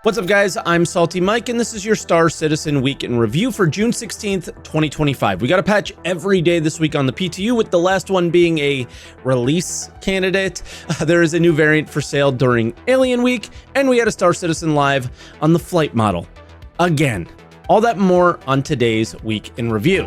What's up, guys? I'm SaltEMike, and this is your Star Citizen Week in Review for June 16th, 2025. We got a patch every day this week on the PTU, with the last one being a release candidate. There is a new variant for sale during Alien Week, and we had a Star Citizen live on the flight model. Again, all that and more on today's Week in Review.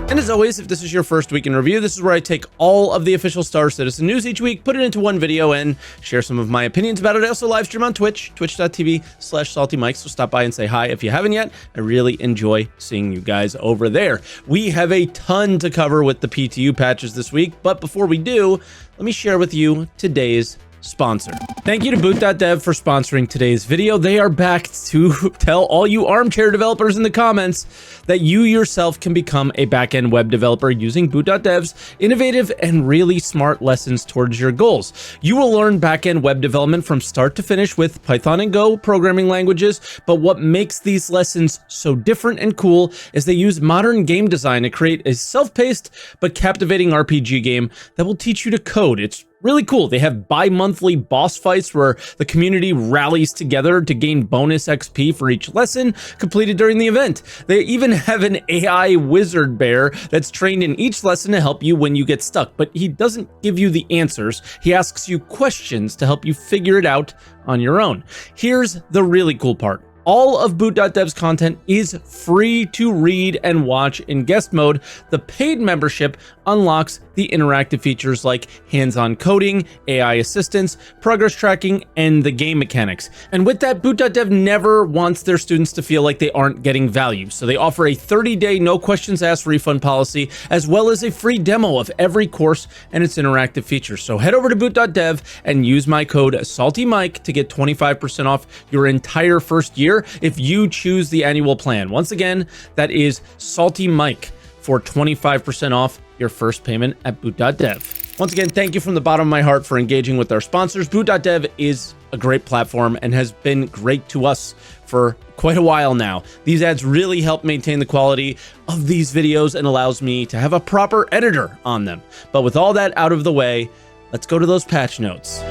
And as always, if this is your first week in review, this is where I take all of the official Star Citizen news each week, put it into one video, and share some of my opinions about it. I also live stream on Twitch, twitch.tv/SaltEMike, so stop by and say hi if you haven't yet. I really enjoy seeing you guys over there. We have a ton to cover with the PTU patches this week, but before we do, let me share with you today's sponsor. Thank you to boot.dev for sponsoring today's video. They are back to tell all you armchair developers in the comments that you yourself can become a backend web developer using boot.dev's innovative and really smart lessons towards your goals. You will learn backend web development from start to finish with Python and Go programming languages, but what makes these lessons so different and cool is they use modern game design to create a self-paced but captivating RPG game that will teach you to code. It's really cool. They have bi-monthly boss fights where the community rallies together to gain bonus XP for each lesson completed during the event. They even have an AI wizard bear that's trained in each lesson to help you when you get stuck, but he doesn't give you the answers. He asks you questions to help you figure it out on your own. Here's the really cool part. All of boot.dev's content is free to read and watch in guest mode. The paid membership unlocks the interactive features like hands-on coding, AI assistance, progress tracking, and the game mechanics. And with that, boot.dev never wants their students to feel like they aren't getting value. So they offer a 30-day no questions asked refund policy, as well as a free demo of every course and its interactive features. So head over to boot.dev and use my code SaltEMike to get 25% off your entire first year if you choose the annual plan. Once again, that is SaltEMike for 25% off your first payment at boot.dev. Once again, thank you from the bottom of my heart for engaging with our sponsors. Boot.dev is a great platform and has been great to us for quite a while now. These ads really help maintain the quality of these videos and allows me to have a proper editor on them. But with all that out of the way, let's go to those patch notes.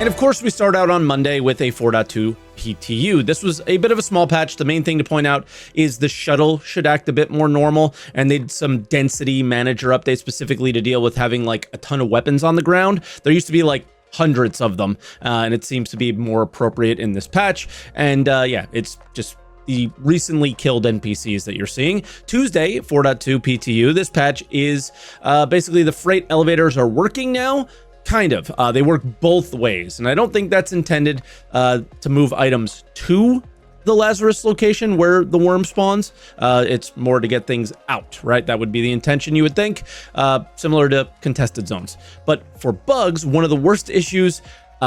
And of course, we start out on Monday with a 4.2 PTU. This was a bit of a small patch. The main thing to point out is the shuttle should act a bit more normal, and they did some density manager updates specifically to deal with having like a ton of weapons on the ground. There used to be like hundreds of them, and it seems to be more appropriate in this patch. And yeah, it's just the recently killed NPCs that you're seeing. Tuesday, 4.2 PTU. This patch is basically the freight elevators are working now. Kind of. They work both ways, and I don't think that's intended to move items to the Lazarus location where the worm spawns. It's more to get things out, right? That would be the intention, you would think, similar to contested zones. But for bugs, one of the worst issues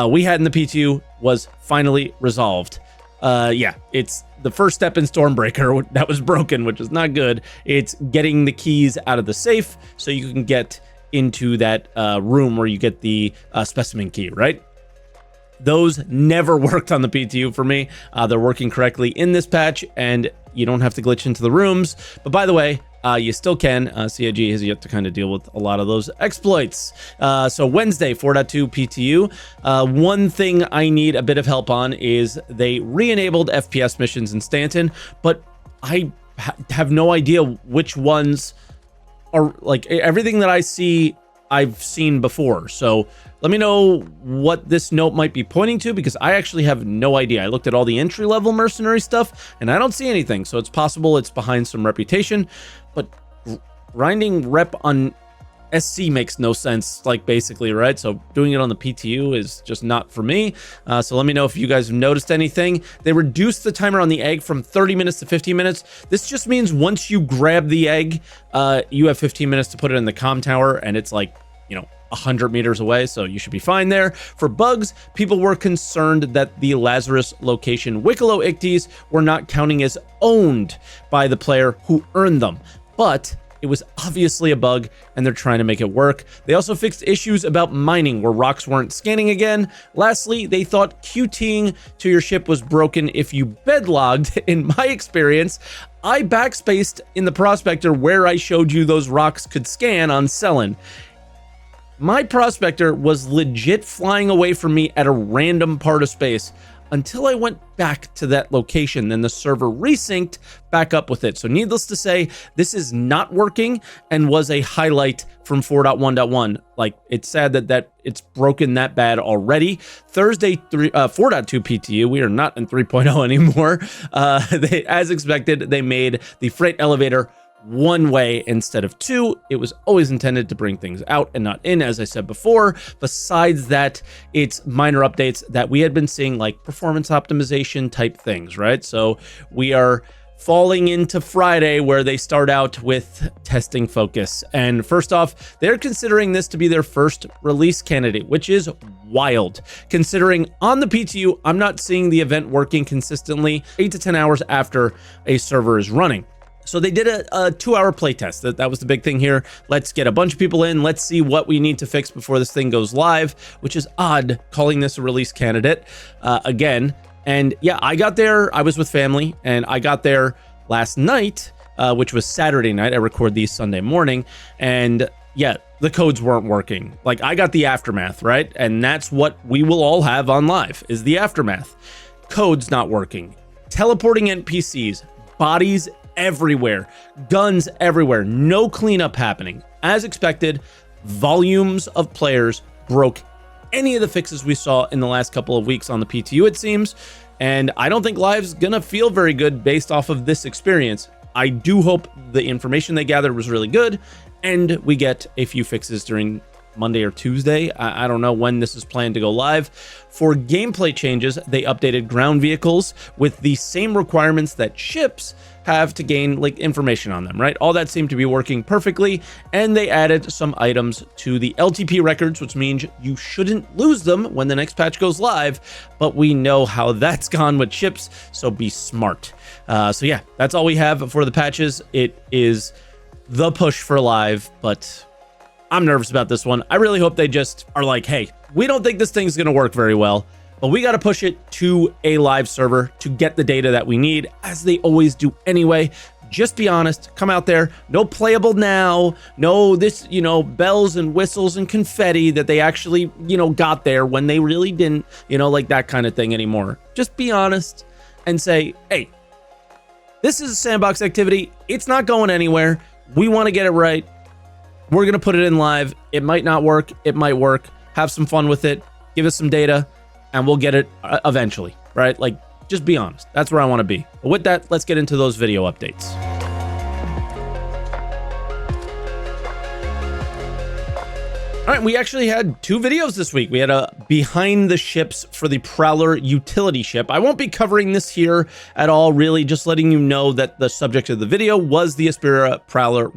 we had in the PTU was finally resolved. Yeah, it's the first step in Stormbreaker that was broken, which is not good. It's getting the keys out of the safe so you can get into that room where you get the specimen key, right? Those never worked on the PTU for me. They're working correctly in this patch, and you don't have to glitch into the rooms. But by the way, you still can. CIG has yet to kind of deal with a lot of those exploits. So Wednesday, 4.2 PTU. One thing I need a bit of help on is they re-enabled FPS missions in Stanton, but I have no idea which ones are like everything that I see I've seen before. So let me know what this note might be pointing to, because I actually have no idea. I looked at all the entry-level mercenary stuff and I don't see anything. So it's possible it's behind some reputation, but grinding rep on SC makes no sense, like basically, right? So doing it on the PTU is just not for me. So let me know if you guys have noticed anything. They reduced the timer on the egg from 30 minutes to 15 minutes. This just means once you grab the egg, you have 15 minutes to put it in the comm tower, and it's like, you know, 100 meters away, so you should be fine there. For bugs, people were concerned that the Lazarus location Wicklow Icties were not counting as owned by the player who earned them. But It was obviously a bug, and they're trying to make it work. They also fixed issues about mining, where rocks weren't scanning again. Lastly, they thought QTing to your ship was broken if you bedlogged. In my experience, I backspaced in the prospector where I showed you those rocks could scan on Selen. My prospector was legit flying away from me at a random part of space until I went back to that location. Then the server resynced back up with it. So needless to say, this is not working and was a highlight from 4.1.1. Like, it's sad that it's broken that bad already. Thursday 4.2 PTU, we are not in 3.0 anymore. As expected, they made the freight elevator one way instead of two. It was always intended to bring things out and not in, as I said before. Besides that, it's minor updates that we had been seeing, like performance optimization type things, right? So we are falling into Friday, where they start out with testing focus. And first off, they're considering this to be their first release candidate, which is wild, considering on the PTU, I'm not seeing the event working consistently 8 to 10 hours after a server is running. So they did a 2-hour playtest. That was the big thing here. Let's get a bunch of people in. Let's see what we need to fix before this thing goes live, which is odd calling this a release candidate again. And yeah, I got there. I was with family, and I got there last night, which was Saturday night. I record these Sunday morning, and yeah, the codes weren't working. Like, I got the aftermath, right? And that's what we will all have on live, is the aftermath. Codes not working. Teleporting NPCs. Bodies everywhere, guns everywhere, no cleanup happening. As expected, volumes of players broke any of the fixes we saw in the last couple of weeks on the PTU, it seems, and I don't think Live's gonna feel very good based off of this experience. I do hope the information they gathered was really good, and we get a few fixes during Monday or Tuesday. I don't know when this is planned to go live. For gameplay changes, they updated ground vehicles with the same requirements that ships have to gain like information on them, right? All that seemed to be working perfectly, and they added some items to the LTP records, which means you shouldn't lose them when the next patch goes live, but we know how that's gone with ships, so be smart. So yeah, that's all we have for the patches. It is the push for live, but I'm nervous about this one. I really hope they just are like, hey, we don't think this thing's gonna work very well, but we got to push it to a live server to get the data that we need, as they always do anyway. Just be honest, come out there, no playable now, no this, bells and whistles and confetti that they actually, got there when they really didn't, like that kind of thing anymore. Just be honest and say, hey, this is a sandbox activity. It's not going anywhere. We want to get it right. We're going to put it in live. It might not work. It might work. Have some fun with it. Give us some data, and we'll get it eventually, right? Like, just be honest. That's where I want to be. But with that, let's get into those video updates. All right, we actually had 2 videos this week. We had a behind the ships for the Prowler utility ship. I won't be covering this here at all, really, just letting you know that the subject of the video was the Aspira Prowler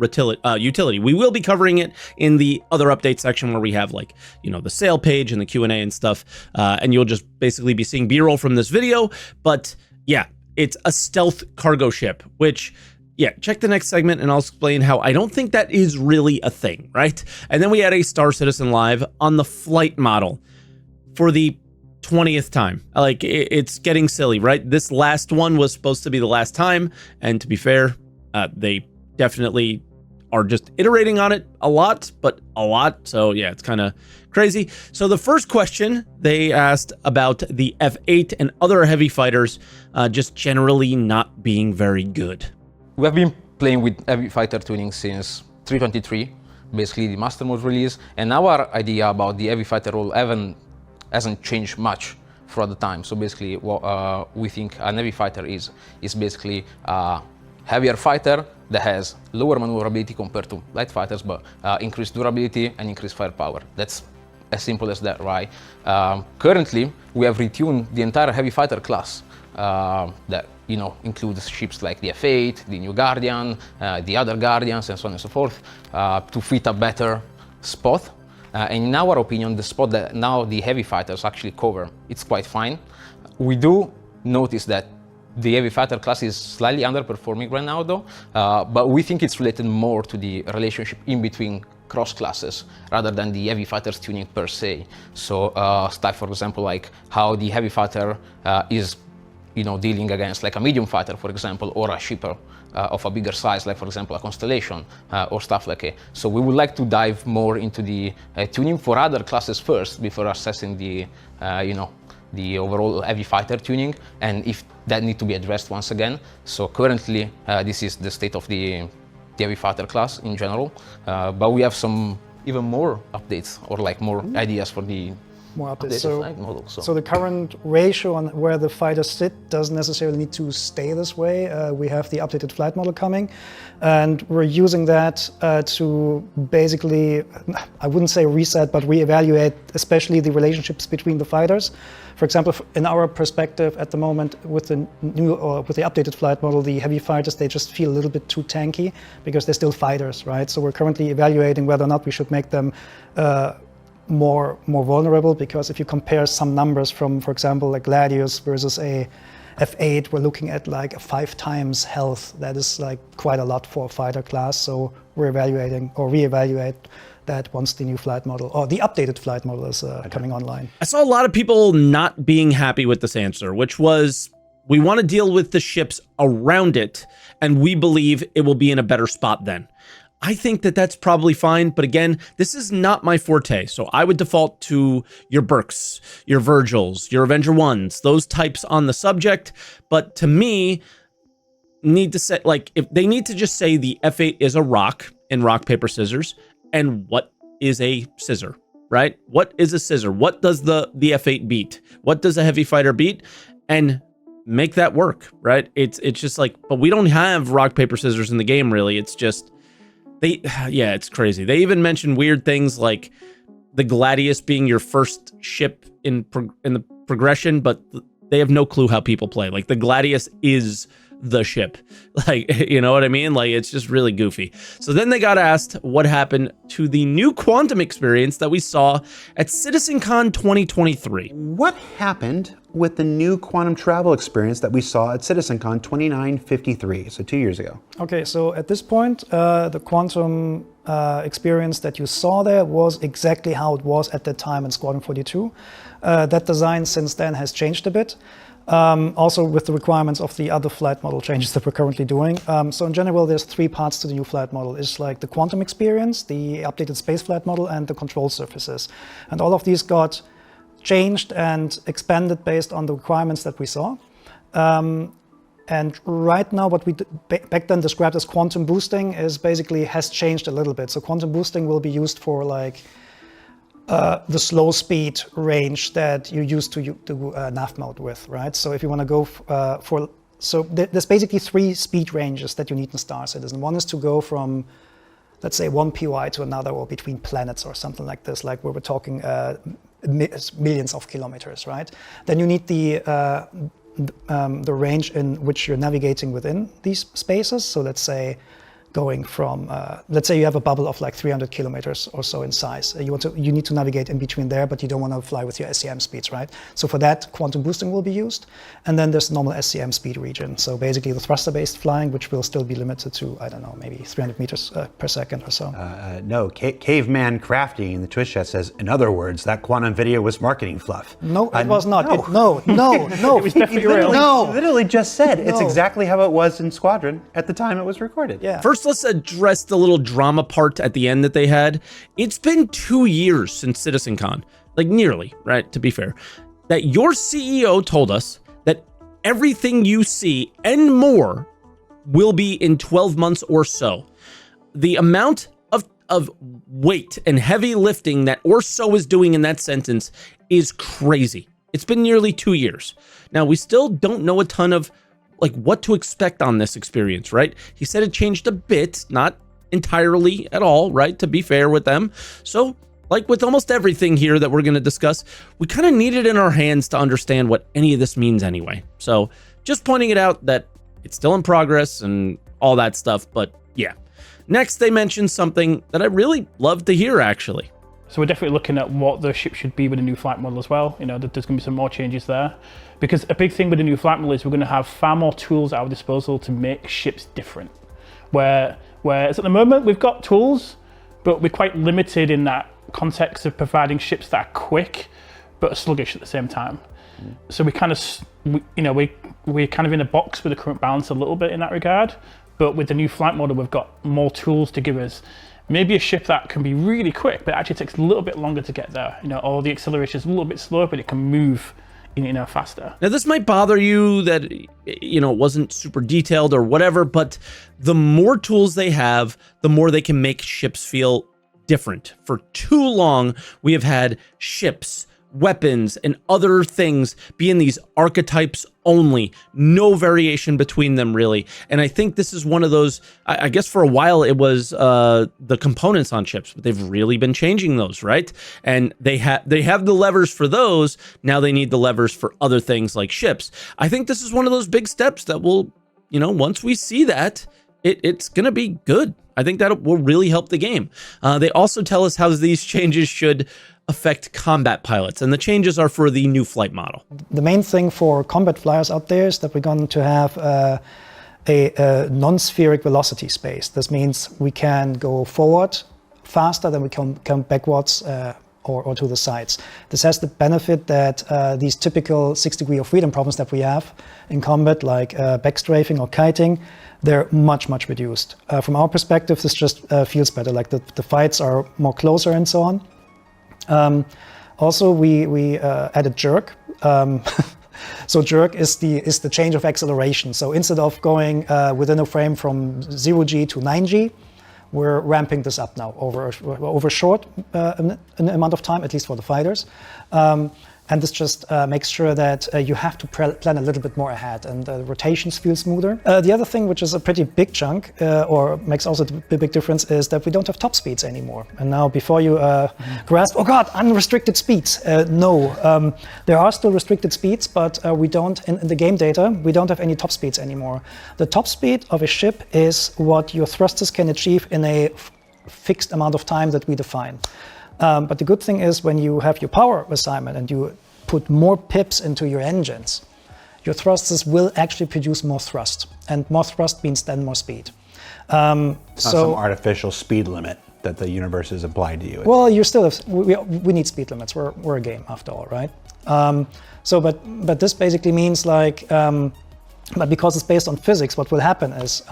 utility. We will be covering it in the other update section, where we have the sale page and the Q&A and stuff, and you'll just basically be seeing B-roll from this video. But yeah, it's a stealth cargo ship, which, yeah, check the next segment and I'll explain how I don't think that is really a thing, right? And then we had a Star Citizen live on the flight model for the 20th time. Like, it's getting silly, right? This last one was supposed to be the last time, and to be fair, they definitely are just iterating on it a lot, but a lot. So yeah, it's kind of crazy. So the first question they asked about the F8 and other heavy fighters just generally not being very good. We have been playing with heavy fighter tuning since 3.23, basically the master mode release, and our idea about the heavy fighter role hasn't changed much throughout the time. So basically, what we think an heavy fighter is basically a heavier fighter that has lower maneuverability compared to light fighters, but increased durability and increased firepower. That's as simple as that, right? Currently, we have retuned the entire heavy fighter class that includes ships like the F8, the New Guardian, the other Guardians, and so on and so forth, to fit a better spot. And in our opinion, the spot that now the heavy fighters actually cover, it's quite fine. We do notice that The heavy fighter class is slightly underperforming right now though, but we think it's related more to the relationship in between cross classes rather than the heavy fighter's tuning per se. So stuff, for example, like how the heavy fighter is dealing against like a medium fighter, for example, or a shipper of a bigger size, like for example a Constellation or stuff like it. So we would like to dive more into the tuning for other classes first before assessing the the overall heavy fighter tuning, and if that need to be addressed once again. So currently this is the state of the heavy fighter class in general, but we have some even more updates or like more ideas for the more updates. Model, so the current ratio on where the fighters sit doesn't necessarily need to stay this way. We have the updated flight model coming, and we're using that to basically, I wouldn't say reset, but reevaluate especially the relationships between the fighters. For example, in our perspective at the moment with the new or with the updated flight model, the heavy fighters, they just feel a little bit too tanky because they're still fighters, right? So we're currently evaluating whether or not we should make them more vulnerable, because if you compare some numbers from, for example, like Gladius versus a F8, we're looking at like a 5 times health. That is like quite a lot for a fighter class. So we're evaluating or reevaluate that once the new flight model or the updated flight model is coming online. I saw a lot of people not being happy with this answer, which was, we want to deal with the ships around it, and we believe it will be in a better spot then. I think that that's probably fine, but again, this is not my forte, so I would default to your Burks, your Virgils, your Avenger 1s, those types on the subject. But to me, need to say, like, if they need to just say the F8 is a rock in rock, paper, scissors, and what is a scissor, right? What is a scissor? What does the F8 beat? What does a heavy fighter beat? And make that work, right? It's just like, but we don't have rock, paper, scissors in the game, really. It's just, yeah, it's crazy. They even mentioned weird things like the Gladius being your first ship in the progression, but they have no clue how people play. Like, the Gladius is the ship. Like, you know what I mean? Like, it's just really goofy. So then they got asked what happened to the new quantum experience that we saw at CitizenCon 2023. What happened with the new quantum travel experience that we saw at CitizenCon 2953, so 2 years ago? Okay, so at this point, the quantum experience that you saw there was exactly how it was at that time in Squadron 42. That design since then has changed a bit. Also with the requirements of the other flight model changes that we're currently doing. So in general, there's 3 parts to the new flight model. It's like the quantum experience, the updated space flight model, and the control surfaces. And all of these got changed and expanded based on the requirements that we saw. And right now, what we back then described as quantum boosting is basically has changed a little bit. So quantum boosting will be used for like the slow speed range that you use to do nav mode with, right? So if you want to go there's basically 3 speed ranges that you need in Star Citizen. One is to go from, let's say, one POI to another, or between planets or something like this, like where we're talking millions of kilometers, right? Then you need the range in which you're navigating within these spaces. So let's say going from, let's say you have a bubble of like 300 kilometers or so in size. You need to navigate in between there, but you don't want to fly with your SCM speeds, right? So for that, quantum boosting will be used. And then there's normal SCM speed region. So basically the thruster-based flying, which will still be limited to, I don't know, maybe 300 meters per second or so. No, Caveman Crafty in the Twitch chat says, in other words, that quantum video was marketing fluff. No, it was not. No. No. It literally just said it's exactly how it was in Squadron at the time it was recorded. Yeah. First, let's address the little drama part at the end that they had. It's been 2 years since CitizenCon, like nearly, right, to be fair, that your CEO told us that everything you see and more will be in 12 months or so. The amount of weight and heavy lifting that or so is doing in that sentence is crazy. It's been nearly 2 years. Now, we still don't know a ton of like what to expect on this experience, right? He said it changed a bit, not entirely at all, right? To be fair with them. So like with almost everything here that we're going to discuss, we kind of need it in our hands to understand what any of this means anyway. So just pointing it out that it's still in progress and all that stuff. But yeah. Next, they mentioned something that I really love to hear, actually. So we're definitely looking at what the ship should be with a new flight model as well. You know, there's going to be some more changes there. Because a big thing with the new flight model is we're going to have far more tools at our disposal to make ships different. Whereas at the moment we've got tools, but we're quite limited in that context of providing ships that are quick, but are sluggish at the same time. So we're kind of in a box with the current balance a little bit in that regard. But with the new flight model, we've got more tools to give us maybe a ship that can be really quick, but actually takes a little bit longer to get there. You know, or the acceleration is a little bit slower, but it can move, you know, faster. Now, this might bother you that, you know, it wasn't super detailed or whatever, but the more tools they have, the more they can make ships feel different. For too long, we have had ships, weapons, and other things be in these archetypes only, no variation between them really. And I think this is one of those, I guess for a while it was the components on ships, but they've really been changing those, right? And they have the levers for those, now they need the levers for other things like ships. I think this is one of those big steps that will, you know, once we see that, it's gonna be good. I think that will really help the game. They also tell us how these changes should affect combat pilots, and the changes are for the new flight model. The main thing for combat flyers out there is that we're going to have a non-spheric velocity space. This means we can go forward faster than we can come backwards or to the sides. This has the benefit that these typical 6 degrees of freedom problems that we have in combat, like backstrafing or kiting, they're much reduced. From our perspective, this just feels better, like the fights are more closer and so on. Also, we added jerk. So jerk is the change of acceleration. So instead of going within a frame from 0G to 9G, we're ramping this up now over a short an amount of time, at least for the fighters. And this just makes sure that you have to plan a little bit more ahead, and the rotations feel smoother. The other thing, which is a pretty big chunk, or makes also a big difference, is that we don't have top speeds anymore. And now, before you grasp, oh God, unrestricted speeds. No, there are still restricted speeds, but we don't, in the game data, we don't have any top speeds anymore. The top speed of a ship is what your thrusters can achieve in a fixed amount of time that we define. But the good thing is, when you have your power assignment and you put more pips into your engines, your thrusters will actually produce more thrust. And more thrust means then more speed. Not some artificial speed limit that the universe has applied to you. Well, you still have, we need speed limits. We're a game after all, right? But this basically means like, but because it's based on physics, what will happen is,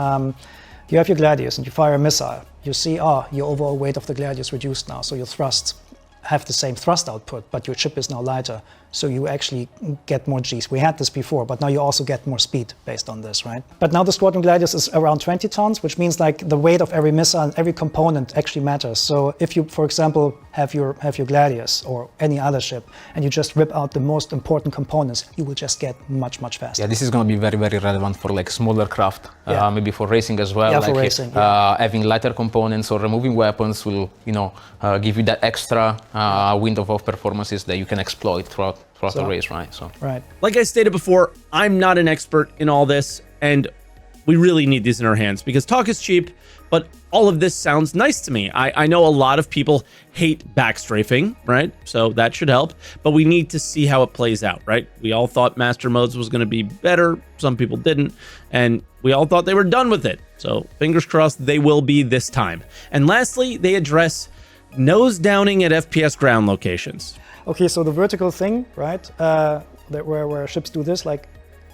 you have your Gladius and you fire a missile. You see, your overall weight of the Gladius reduced now, so your thrusts have the same thrust output, but your chip is now lighter, so you actually get more Gs. We had this before, but now you also get more speed based on this, right? But now the Squadron Gladius is around 20 tons, which means like the weight of every missile and every component actually matters. So if you, for example, have your Gladius or any other ship, and you just rip out the most important components, you will just get much faster. Yeah, this is going to be very relevant for like smaller craft, maybe for racing as well. Yeah, like for racing. Having lighter components or removing weapons will, you know, give you that extra window of performances that you can exploit throughout the race, right? So right. Like I stated before, I'm not an expert in all this, and we really need these in our hands because talk is cheap, but all of this sounds nice to me. I know a lot of people hate backstrafing, right? So that should help, but we need to see how it plays out, right? We all thought master modes was going to be better. Some people didn't, and we all thought they were done with it. So fingers crossed they will be this time. And lastly, they address nose downing at FPS ground locations. Okay, so the vertical thing, right, where ships do this, like,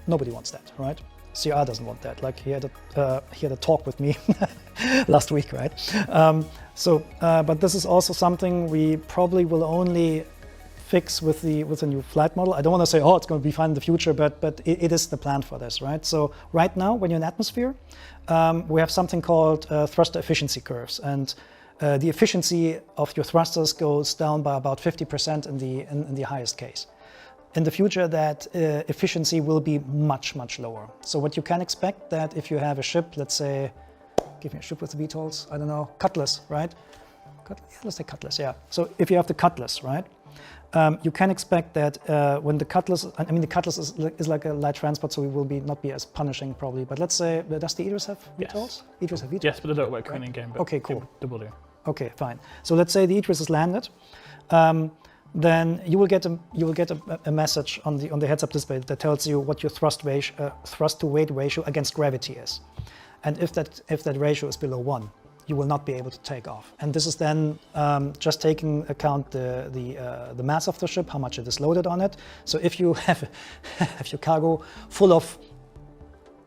nobody wants that, right? CR doesn't want that. Like, he had a talk with me last week, right? But this is also something we probably will only fix with the new flight model. I don't want to say, oh, it's going to be fine in the future, but it is the plan for this, right? So right now, when you're in atmosphere, we have something called thruster efficiency curves, and the efficiency of your thrusters goes down by about 50% in the highest case. In the future, that efficiency will be much lower. So what you can expect, that if you have a ship, let's say, give me a ship with the VTOLs, I don't know, Cutlass, right? Let's say Cutlass, yeah. So if you have the Cutlass, right? You can expect that when the Cutlass, I mean, the Cutlass is like a light transport, so we will not be as punishing probably. But let's say, does the Idris have VTOLs? Yes. Idris have VTOLs? Yes, but they don't work in game. But okay, cool. They will do. Okay, fine. So let's say the Idris is landed. Then you will get a message on the heads-up display that tells you what your thrust to weight ratio against gravity is, and if that ratio is below 1, you will not be able to take off. And this is then just taking account the mass of the ship, how much it is loaded on it. So if you have your cargo full of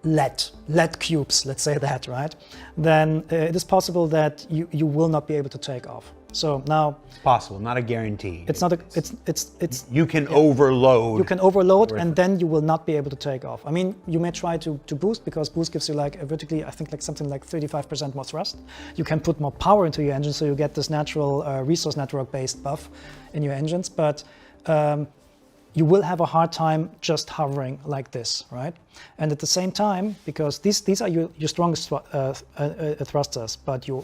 lead cubes, let's say that, right? Then it is possible that you will not be able to take off. So now It's possible, not a guarantee. it's not a it's You can overload. you can overload and then you will not be able to take off. I mean, you may try to boost, because boost gives you like a vertically, I think like something like 35% more thrust. You can put more power into your engine, so you get this natural resource network based buff in your engines, but you will have a hard time just hovering like this, right? And at the same time, because these are your strongest thrusters, but your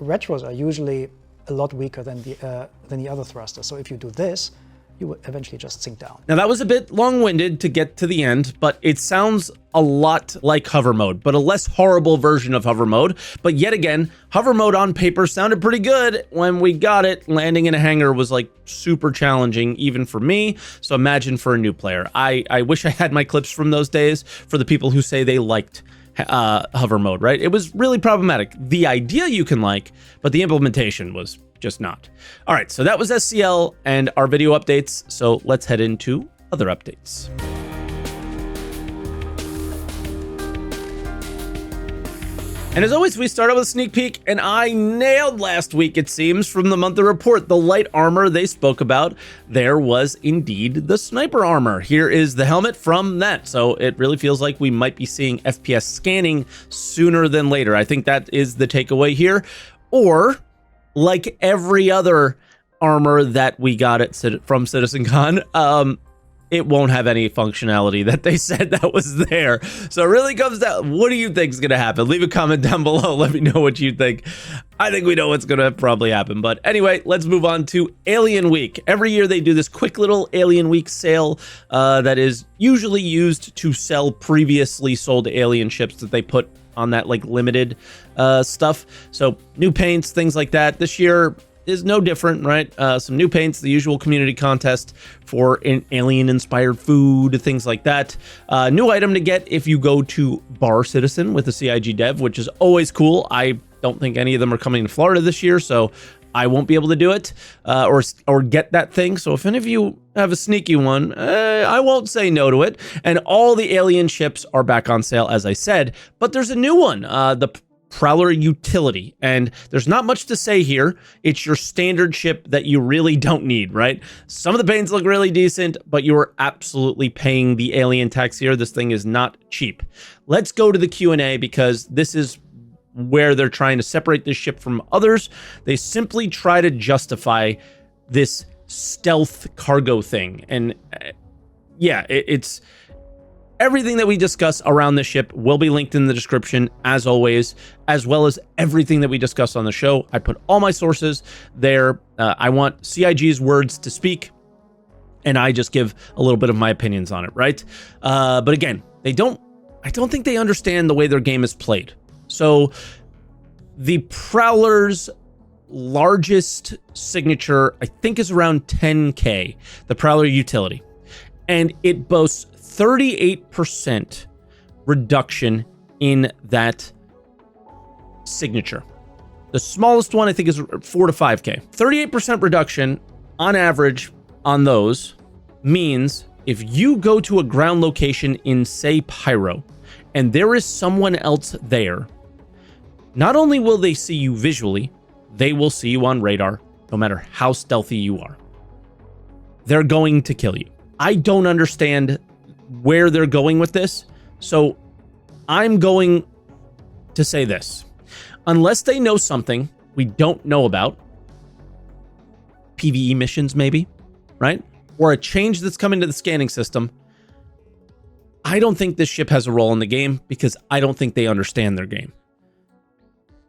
retros are usually a lot weaker than the other thrusters. So if you do this, you will eventually just sink down. Now that was a bit long-winded to get to the end, but it sounds a lot like hover mode, but a less horrible version of hover mode. But yet again, hover mode on paper sounded pretty good. When we got it, landing in a hangar was like super challenging, even for me. So imagine for a new player. I wish I had my clips from those days for the people who say they liked hover mode, right? It was really problematic. The idea you can like, but the implementation was just not. All right, so that was SCL and our video updates. So let's head into other updates. And as always, we start out with a sneak peek, and I nailed last week, it seems, from the monthly report. The light armor they spoke about, there was indeed the sniper armor. Here is the helmet from that. So it really feels like we might be seeing FPS scanning sooner than later. I think that is the takeaway here. Or, like every other armor that we got from CitizenCon, it won't have any functionality that they said that was there. So it really comes down, what do you think is going to happen? Leave a comment down below. Let me know what you think. I think we know what's going to probably happen. But anyway, let's move on to Alien Week. Every year they do this quick little Alien Week sale that is usually used to sell previously sold alien ships that they put on that like limited stuff. So new paints, things like that. This year is no different, right? Some new paints, the usual community contest for alien-inspired food, things like that. New item to get if you go to Bar Citizen with the CIG dev, which is always cool. I don't think any of them are coming to Florida this year, so I won't be able to do it or get that thing. So if any of you have a sneaky one, I won't say no to it. And all the alien ships are back on sale, as I said, but there's a new one, the Prowler utility, and there's not much to say here. It's your standard ship that you really don't need, right? Some of the paints look really decent, but you're absolutely paying the alien tax here. This thing is not cheap. Let's go to the Q&A, because this is where they're trying to separate this ship from others. They simply try to justify this stealth cargo thing, and yeah, it's everything that we discuss around this ship will be linked in the description, as always, as well as everything that we discuss on the show. I put all my sources there. I want CIG's words to speak, and I just give a little bit of my opinions on it, right? But again, I don't think they understand the way their game is played. So the Prowler's largest signature, I think, is around 10K, the Prowler utility, and it boasts 38% reduction in that signature. The smallest one, I think, is 4 to 5K. 38% reduction on average on those means if you go to a ground location in, say, Pyro, and there is someone else there, not only will they see you visually, they will see you on radar, no matter how stealthy you are. They're going to kill you. I don't understand where they're going with this, so I'm going to say this. Unless they know something we don't know about, PvE missions maybe, right? Or a change that's coming to the scanning system, I don't think this ship has a role in the game, because I don't think they understand their game.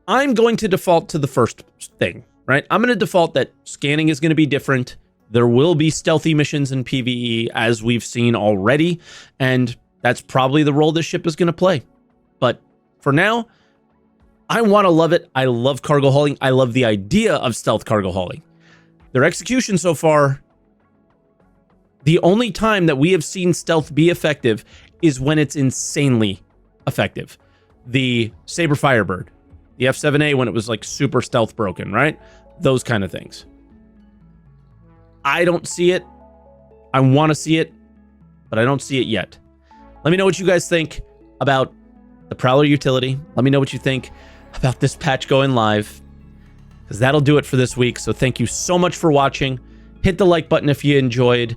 I'm going to default to the first thing, right? I'm going to default that scanning is going to be different. There will be stealthy missions in PvE, as we've seen already, and that's probably the role this ship is going to play. But for now, I want to love it. I love cargo hauling. I love the idea of stealth cargo hauling. Their execution so far, the only time that we have seen stealth be effective is when it's insanely effective. The Saber Firebird, the F-7A when it was like super stealth broken, right? Those kind of things. I don't see it. I want to see it, but I don't see it yet. Let me know what you guys think about the Prowler utility. Let me know what you think about this patch going live, because that'll do it for this week. So thank you so much for watching. Hit the like button if you enjoyed.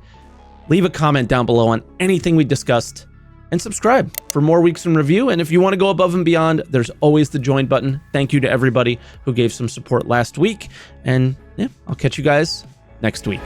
Leave a comment down below on anything we discussed, and subscribe for more weeks in review. And if you want to go above and beyond, there's always the join button. Thank you to everybody who gave some support last week. And yeah, I'll catch you guys next week.